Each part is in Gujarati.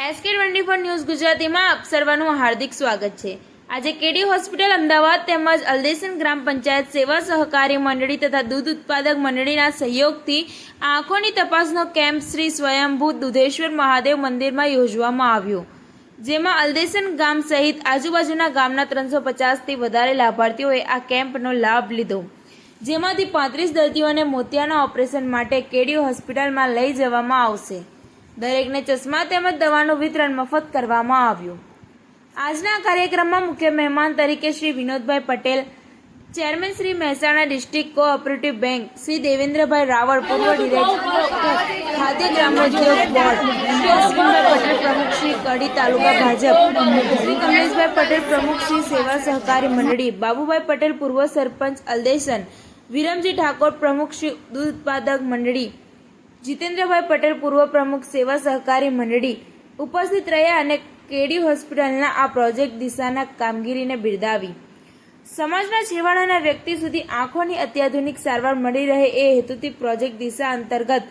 SK24 ન્યૂઝ ગુજરાતીમાં આપ સર્વનું હાર્દિક સ્વાગત છે। આજે કેડી હોસ્પિટલ અમદાવાદ તેમજ અલદેસન ગ્રામ પંચાયત સેવા સહકારી મંડળી તથા દૂધ ઉત્પાદક મંડળીના સહયોગથી આંખોની તપાસનો કેમ્પ શ્રી સ્વયંભૂ દુધેશ્વર મહાદેવ મંદિરમાં યોજવામાં આવ્યો, જેમાં અલદેસન ગામ સહિત આજુબાજુના ગામના 350થી વધારે લાભાર્થીઓએ આ કેમ્પનો લાભ લીધો, જેમાંથી 35 દર્દીઓને મોતિયાના ઓપરેશન માટે કેડી હોસ્પિટલમાં લઈ જવામાં આવશે। દરેકને ચશ્મા તેમજ દવાનું વિતરણ મફત કરવામાં આવ્યું। આજના કાર્યક્રમમાં મુખ્ય મહેમાન તરીકે Shri Vinodbhai Patel, chairman Shri Mehsana district cooperative bank, Shri Devendrabhai Raval, પૂર્વ ડિરેક્ટર ખાદ્ય ગ્રામોદ્યોગ બોર્ડ, શ્રી અશ્વિનભાઈ પટેલ, પ્રમુખ શ્રી કડી તાલુકા ભાજપ, શ્રી કમલેશભાઈ પટેલ, પ્રમુખ શ્રી સેવા સહકારી મંડળી, બાબુભાઈ પટેલ, પૂર્વ સરપંચ અલદેસન, વિરમજી ઠાકોર, પ્રમુખ શ્રી દૂધ ઉત્પાદક મંડળી, જીતેન્દ્રભાઈ પટેલ, પૂર્વ પ્રમુખ સેવા સહકારી મંડળી ઉપસ્થિત રહ્યા અને કેડી હોસ્પિટલના આ પ્રોજેક્ટ દિશાના કામગીરીને બિરદાવી સમાજના છેવાડાના વ્યક્તિ સુધી આંખોની અત્યાધુનિક સારવાર મળી રહે એ હેતુથી પ્રોજેક્ટ દિશા અંતર્ગત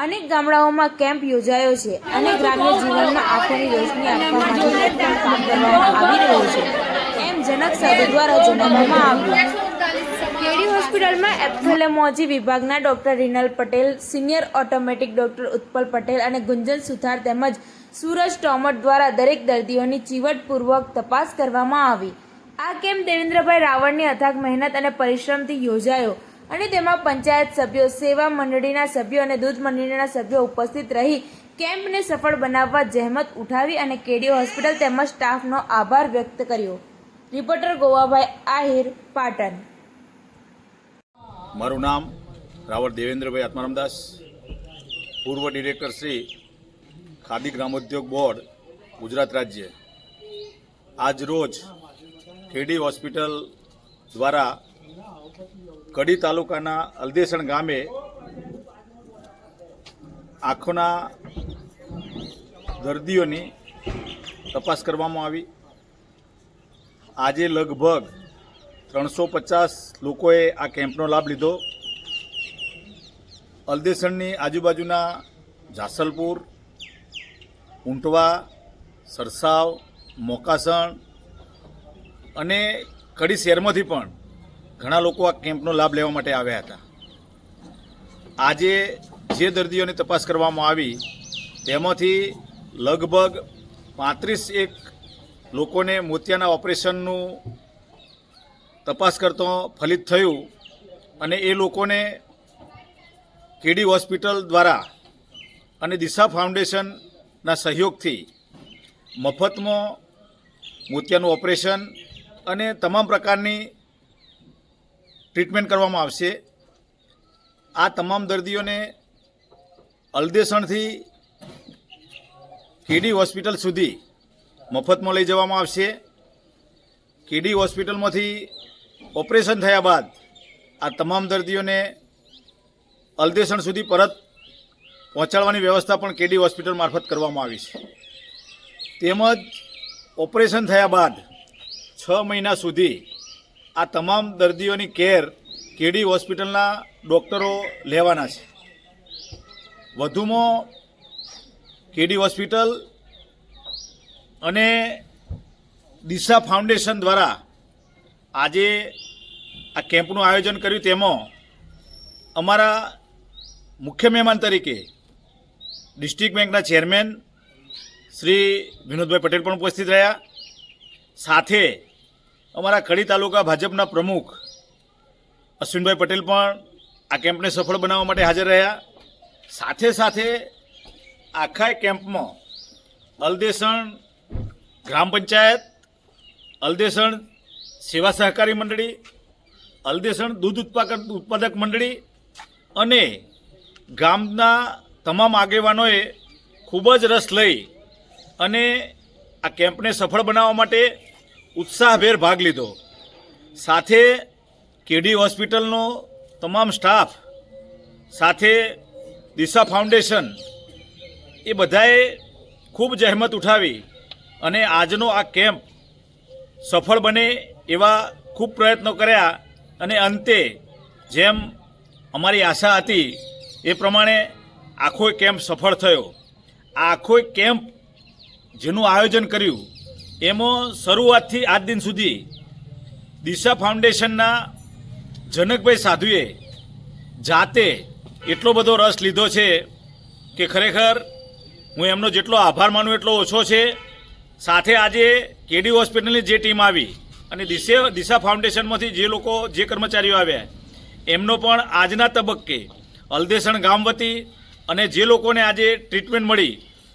અનેક ગામડાઓમાં કેમ્પ યોજાયો છે અને ગ્રામ્ય જીવનમાં આંખોની રોશની આપવા માટે પણ કામ કરવામાં આવી રહ્યું છે, એમ જનક સાધુ દ્વારા જણાવવામાં આવ્યું। કેડી હોસ્પિટલમાં એપ્થેલેમોલોજી વિભાગના doctor renal Patel, senior automatic doctor Utpal Patel અને ગુંજન સુથાર તેમજ સૂરજ ટોમટ દ્વારા દરેક દર્દીઓની ચીવટપૂર્વક તપાસ કરવામાં આવી। આ કેમ્પ દેવેન્દ્રભાઈ રાવળની અથાગ મહેનત અને પરિશ્રમથી યોજાયો અને તેમાં પંચાયત સભ્યો, સેવા મંડળીના સભ્યો અને દૂધ મંડળીના સભ્યો ઉપસ્થિત રહી કેમ્પને સફળ બનાવવા જહેમત ઉઠાવી અને કેડી હોસ્પિટલ તેમજ સ્ટાફનો આભાર વ્યક્ત કર્યો। રિપોર્ટર ગોવાભાઈ આહિર, પાટણ। મારું નામ રાવળ દેવેન્દ્રભાઈ આત્મારામદાસ, પૂર્વ ડિરેક્ટર શ્રી ખાદી ગ્રામોદ્યોગ બોર્ડ, ગુજરાત રાજ્ય। આજ રોજ કેડી હોસ્પિટલ દ્વારા કડી તાલુકાના અલદેસણ ગામે આંખોના દર્દીઓની તપાસ કરવામાં આવી। આજે લગભગ 350 લોકોએ આ કેમ્પનો લાભ લીધો। અલદેસણની આજુબાજુના જાસલપુર, ઊંટવા, સરસાવ, મોકાસણ અને કડી શહેરમાંથી પણ ઘણા લોકો આ કેમ્પનો લાભ લેવા માટે આવ્યા હતા। આજે જે દર્દીઓની તપાસ કરવામાં આવી તેમાંથી લગભગ 35 લોકોને મોતિયાના ઓપરેશનનું તપાસ કરતો ફલિત થયું અને એ લોકોને કેડી હોસ્પિટલ દ્વારા અને દિશા ફાઉન્ડેશનના સહયોગથી મફતમાં મોતિયાનું ઓપરેશન અને તમામ પ્રકારની ટ્રીટમેન્ટ કરવામાં આવશે। આ તમામ દર્દીઓને અલદેસણથી કેડી હોસ્પિટલ સુધી મફતમાં લઈ જવામાં આવશે। કેડી હોસ્પિટલમાંથી ઓપરેશન થયા બાદ આ તમામ દર્દીઓને અલદેસણ સુધી પરત પહોંચાડવાની વ્યવસ્થા પણ કેડી હોસ્પિટલ મારફત કરવામાં આવી છે। તેમજ ઓપરેશન થયા બાદ 6 મહિના સુધી આ તમામ દર્દીઓની કેર કેડી હોસ્પિટલના ડૉક્ટરો લેવાના છે। વધુમાં કેડી હોસ્પિટલ અને દિશા ફાઉન્ડેશન દ્વારા આજે આ કેમ્પનું આયોજન કર્યું, તેમાં અમારા મુખ્ય મહેમાન તરીકે ડિસ્ટ્રિક્ટ બેંકના ચેરમેન શ્રી વિનોદભાઈ પટેલ પણ ઉપસ્થિત રહ્યા। સાથે અમારા કડી તાલુકા ભાજપના પ્રમુખ અશ્વિનભાઈ પટેલ પણ આ કેમ્પને સફળ બનાવવા માટે હાજર રહ્યા। સાથે સાથે આખા કેમ્પમાં અલદેસણ ગ્રામ પંચાયત, અલદેસણ સેવા સહકારી મંડળી, અલદેસણ દૂધ ઉત્પાદક મંડળી અને ગામના તમામ આગેવાનોએ ખૂબ જ રસ લઈ અને આ કેમ્પને સફળ બનાવવા માટે ઉત્સાહભેર ભાગ લીધો। સાથે કેડી હોસ્પિટલનો તમામ સ્ટાફ સાથે દિશા ફાઉન્ડેશન એ બધાએ ખૂબ જહેમત ઉઠાવી અને આજનો આ કેમ્પ સફળ બને એવા ખૂબ પ્રયત્નો કર્યા અને અંતે જેમ અમારી આશા હતી એ પ્રમાણે આખો કેમ્પ સફળ થયો। આ આખો કેમ્પ જેનું આયોજન કર્યું એમાં શરૂઆતથી આજ દિન સુધી દિશા ફાઉન્ડેશનના જનકભાઈ સાધુએ જાતે એટલો બધો રસ લીધો છે કે ખરેખર હું એમનો જેટલો આભાર માનું એટલો ઓછો છે. સાથે આજે કેડી હોસ્પિટલની જે ટીમ આવી અને દિશા ફાઉન્ડેશનમાંથી જે લોકો જે કર્મચારીઓ આવ્યા એમનો પણ આજના તબક્કે અલદેસણ ગામ વતી અને જે લોકોને આજે ટ્રીટમેન્ટ મળી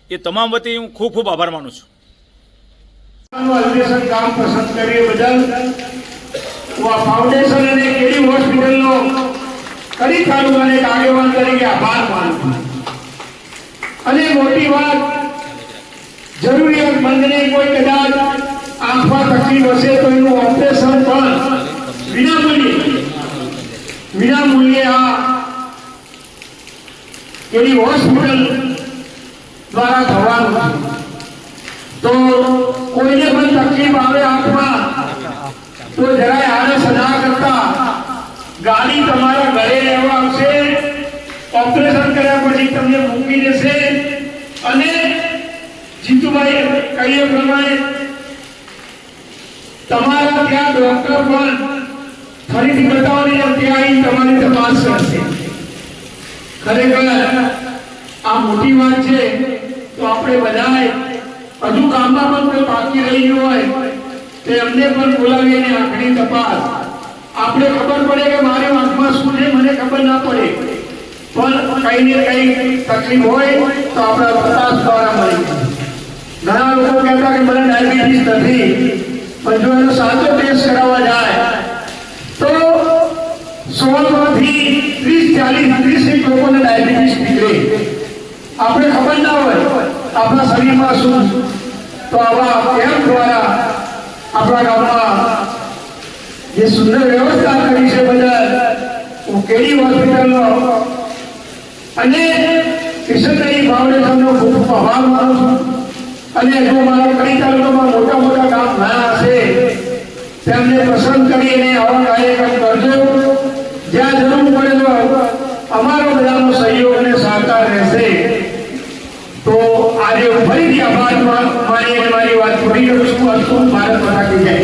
એ તમામ વતી હું ખૂબ ખૂબ આભાર માનું છું. અલદેસણ ગામ પસંદ કર્યું બદલ હું આ ફાઉન્ડેશન અને કેડી હોસ્પિટલનો કડી તાલુકાને એક આગેવાન તરીકે આભાર માનું છું. અને મોટી વાત, જરૂરિયાતમંદને કોઈ કદાચ આંખમાં તકલીફ હશે તો એનું ઓપરેશન પણ વિનામૂલ્યે આ કેડી હોસ્પિટલ દ્વારા થવાનું. તો કોઈને પણ તકલીફ આવે આંખમાં તો જરાય આળસ ના કરતા ગાડી તમારા ઘરે લેવા આવશે, ઓપરેશન કર્યા પછી તમને મૂકી દેશે અને જીતુભાઈ કહીએ પ્રમાણે તમારા ત્યાં ડોક્ટર પણ ફરીથી બતાવવાની ત્યાં તમારી તપાસ કરશે. ખરેખર આ મોટી વાત છે. તો આપણે બધાએ હજુ ગામમાં પણ કોઈ બાકી રહી ગયું હોય તો એમને પણ બોલાવીને આંખની તપાસ આપણે ખબર પડે કે મારી આંખમાં શું છે મને ખબર ના પડે પણ કઈ ને કઈ તકલીફ હોય તો આપણા તપાસ દ્વારા મળી. ઘણા લોકો કહેતા કે મને ડાયાબિટીસ નથી, પણ જો એનો સાચો ટેસ્ટ કરાવવા જાય તો 16માંથી 30 લોકોને ડાયાબિટીસ નીકળે. આપણે ખબર ના હોય આપણા શરીરમાં શું. તો આવા કેમ્પ દ્વારા આપણા ગામમાં જે સુંદર વ્યવસ્થા કરી છે બદલ હું કેડી હોસ્પિટલનો અને કિશનભાઈ ફાઉન્ડેશનનો ખૂબ ખૂબ આભાર માનું છું. અને જો મારા કડી તાલુકામાં મોટા મોટા કામ ઘણા હશે તેમને પસંદ કરીને આવા કાર્યક્રમ કરજો. જ્યાં જરૂર પડે તો અમારો બધાનો સહયોગ અને સહકાર રહેશે. તો આજે હું ફરીથી આભાર માની અને મારી વાત પૂરી કરું છું. ભારત માતા કી જય.